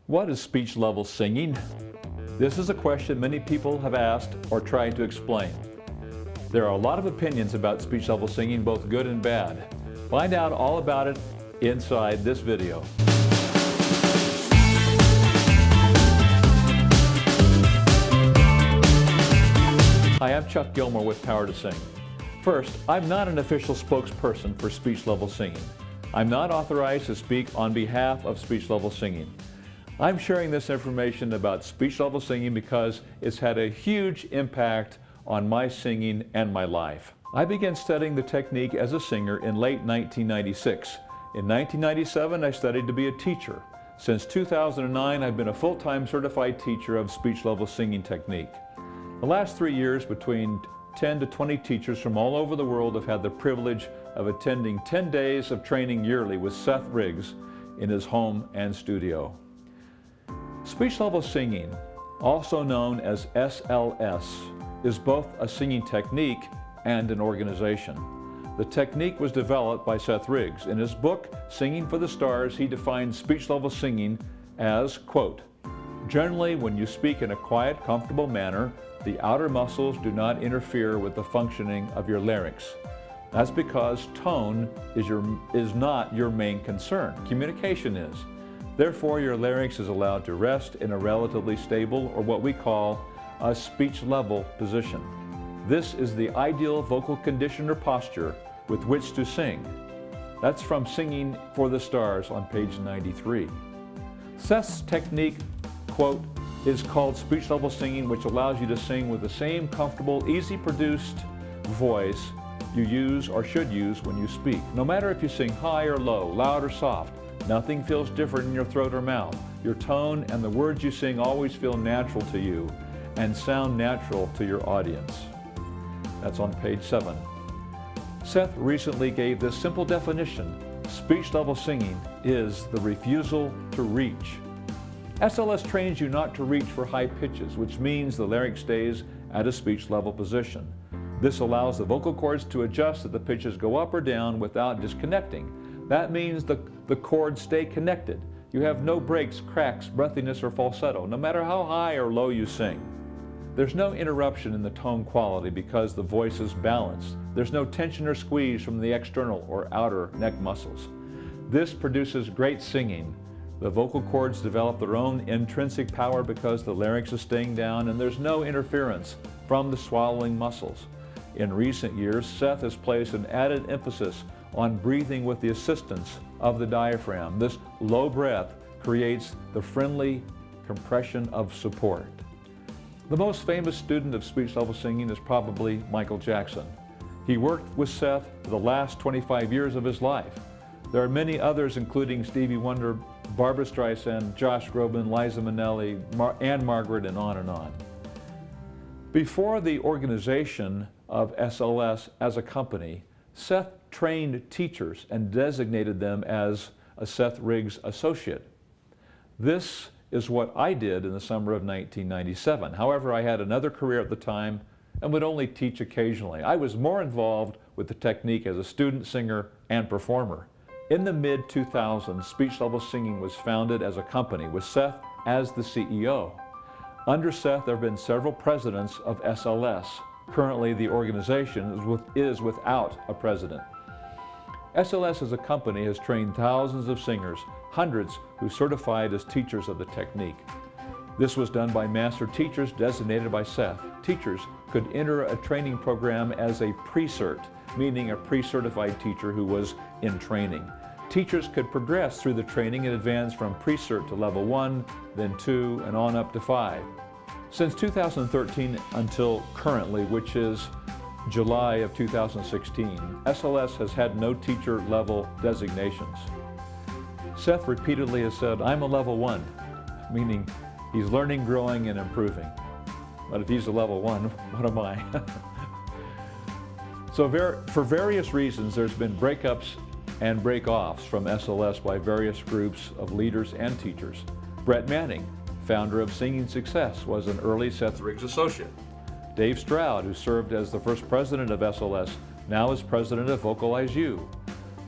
What is speech level singing? This is a question many people have asked or tried to explain. There are a lot of opinions about speech level singing, both good and bad. Find out all about it inside this video. Hi, I'm Chuck Gilmore with Power to Sing. First, I'm not an official spokesperson for speech level singing. I'm not authorized to speak on behalf of speech level singing. I'm sharing this information about speech level singing because it's had a huge impact on my singing and my life. I began studying the technique as a singer in late 1996. In 1997, I studied to be a teacher. Since 2009, I've been a full-time certified teacher of speech level singing technique. The last 3 years, between 10 to 20 teachers from all over the world have had the privilege of attending 10 days of training yearly with Seth Riggs in his home and studio. Speech level singing, also known as SLS, is both a singing technique and an organization. The technique was developed by Seth Riggs. In his book, Singing for the Stars, he defines speech level singing as, quote, "Generally, when you speak in a quiet, comfortable manner, the outer muscles do not interfere with the functioning of your larynx. That's because tone is not your main concern. Communication is. Therefore, your larynx is allowed to rest in a relatively stable, or what we call a speech level position. This is the ideal vocal condition or posture with which to sing." That's from Singing for the Stars on page 93. Seth's technique, quote, is called speech level singing, which allows you to sing with the same comfortable, easy produced voice you use or should use when you speak. No matter if you sing high or low, loud or soft, nothing feels different in your throat or mouth. Your tone and the words you sing always feel natural to you and sound natural to your audience. That's on page 7. Seth recently gave this simple definition: speech level singing is the refusal to reach. SLS trains you not to reach for high pitches, which means the larynx stays at a speech level position. This allows the vocal cords to adjust so the pitches go up or down without disconnecting. That means the cords stay connected. You have no breaks, cracks, breathiness, or falsetto, no matter how high or low you sing. There's no interruption in the tone quality because the voice is balanced. There's no tension or squeeze from the external or outer neck muscles. This produces great singing. The vocal cords develop their own intrinsic power because the larynx is staying down, and there's no interference from the swallowing muscles. In recent years, Seth has placed an added emphasis on breathing with the assistance of the diaphragm. This low breath creates the friendly compression of support. The most famous student of speech level singing is probably Michael Jackson. He worked with Seth for the last 25 years of his life. There are many others, including Stevie Wonder, Barbra Streisand, Josh Groban, Liza Minnelli, Anne Margaret, and on and on. Before the organization of SLS as a company, Seth trained teachers and designated them as a Seth Riggs associate. This is what I did in the summer of 1997. However, I had another career at the time and would only teach occasionally. I was more involved with the technique as a student, singer, and performer. In the mid-2000s, Speech Level Singing was founded as a company with Seth as the CEO. Under Seth, there have been several presidents of SLS. Currently, the organization is without a president. SLS as a company has trained thousands of singers, hundreds who certified as teachers of the technique. This was done by master teachers designated by Seth. Teachers could enter a training program as a pre-cert, meaning a pre-certified teacher who was in training. Teachers could progress through the training and advance from pre-cert to level 1, then 2, and on up to 5. Since 2013 until currently, which is July of 2016, SLS has had no teacher level designations. Seth repeatedly has said, "I'm a level 1, meaning he's learning, growing, and improving. But if he's a level 1, what am I? So for various reasons, there's been breakups and breakoffs from SLS by various groups of leaders and teachers. Brett Manning, founder of Singing Success, was an early Seth Riggs associate. Dave Stroud, who served as the first president of SLS, now is president of Vocalize You.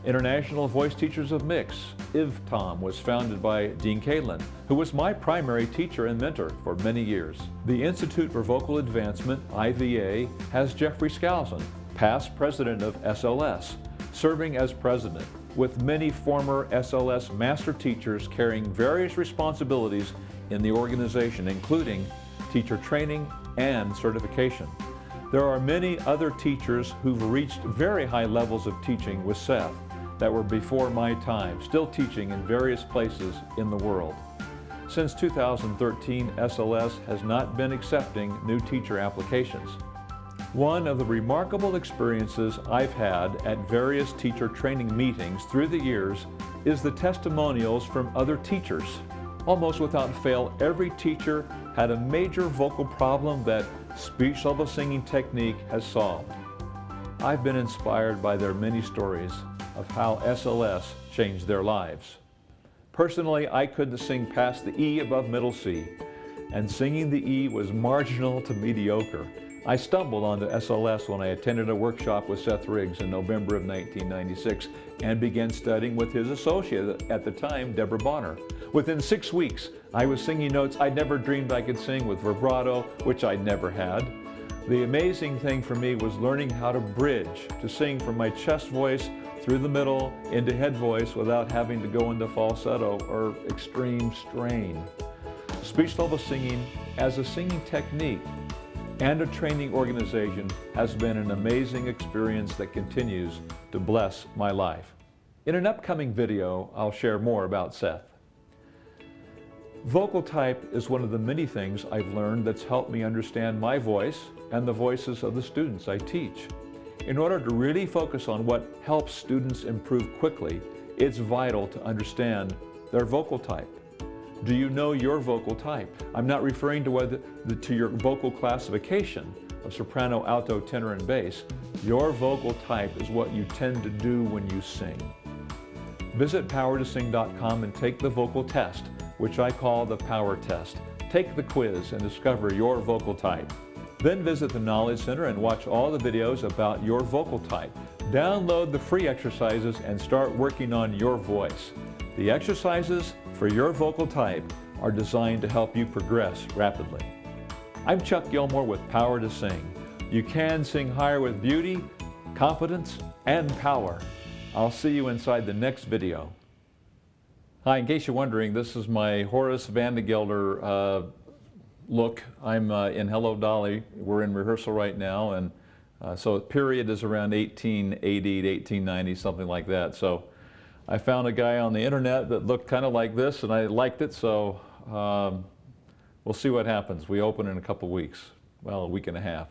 International Voice Teachers of Mix, IVTOM, was founded by Dean Kalin, who was my primary teacher and mentor for many years. The Institute for Vocal Advancement, IVA, has Jeffrey Skousen, past president of SLS, serving as president, with many former SLS master teachers carrying various responsibilities in the organization, including teacher training and certification. There are many other teachers who've reached very high levels of teaching with Seth that were before my time, still teaching in various places in the world. Since 2013, SLS has not been accepting new teacher applications. One of the remarkable experiences I've had at various teacher training meetings through the years is the testimonials from other teachers. Almost without fail, every teacher had a major vocal problem that speech level singing technique has solved. I've been inspired by their many stories of how SLS changed their lives. Personally, I couldn't sing past the E above middle C, and singing the E was marginal to mediocre. I stumbled onto SLS when I attended a workshop with Seth Riggs in November of 1996 and began studying with his associate at the time, Deborah Bonner. Within 6 weeks, I was singing notes I'd never dreamed I could sing with vibrato, which I'd never had. The amazing thing for me was learning how to bridge, to sing from my chest voice through the middle into head voice without having to go into falsetto or extreme strain. Speech level singing as a singing technique and a training organization has been an amazing experience that continues to bless my life. In an upcoming video, I'll share more about Seth. Vocal type is one of the many things I've learned that's helped me understand my voice and the voices of the students I teach. In order to really focus on what helps students improve quickly, it's vital to understand their vocal type. Do you know your vocal type? I'm not referring to your vocal classification of soprano, alto, tenor, and bass. Your vocal type is what you tend to do when you sing. Visit powertosing.com and take the vocal test, which I call the power test. Take the quiz and discover your vocal type. Then visit the Knowledge Center and watch all the videos about your vocal type. Download the free exercises and start working on your voice. The exercises for your vocal type are designed to help you progress rapidly. I'm Chuck Gilmore with Power to Sing. You can sing higher with beauty, confidence, and power. I'll see you inside the next video. Hi, in case you're wondering, this is my Horace Van de Gelder look. I'm in Hello Dolly. We're in rehearsal right now, and so the period is around 1880 to 1890, something like that. So I found a guy on the internet that looked kind of like this, and I liked it, so we'll see what happens. We open in a couple weeks, well, a week and a half.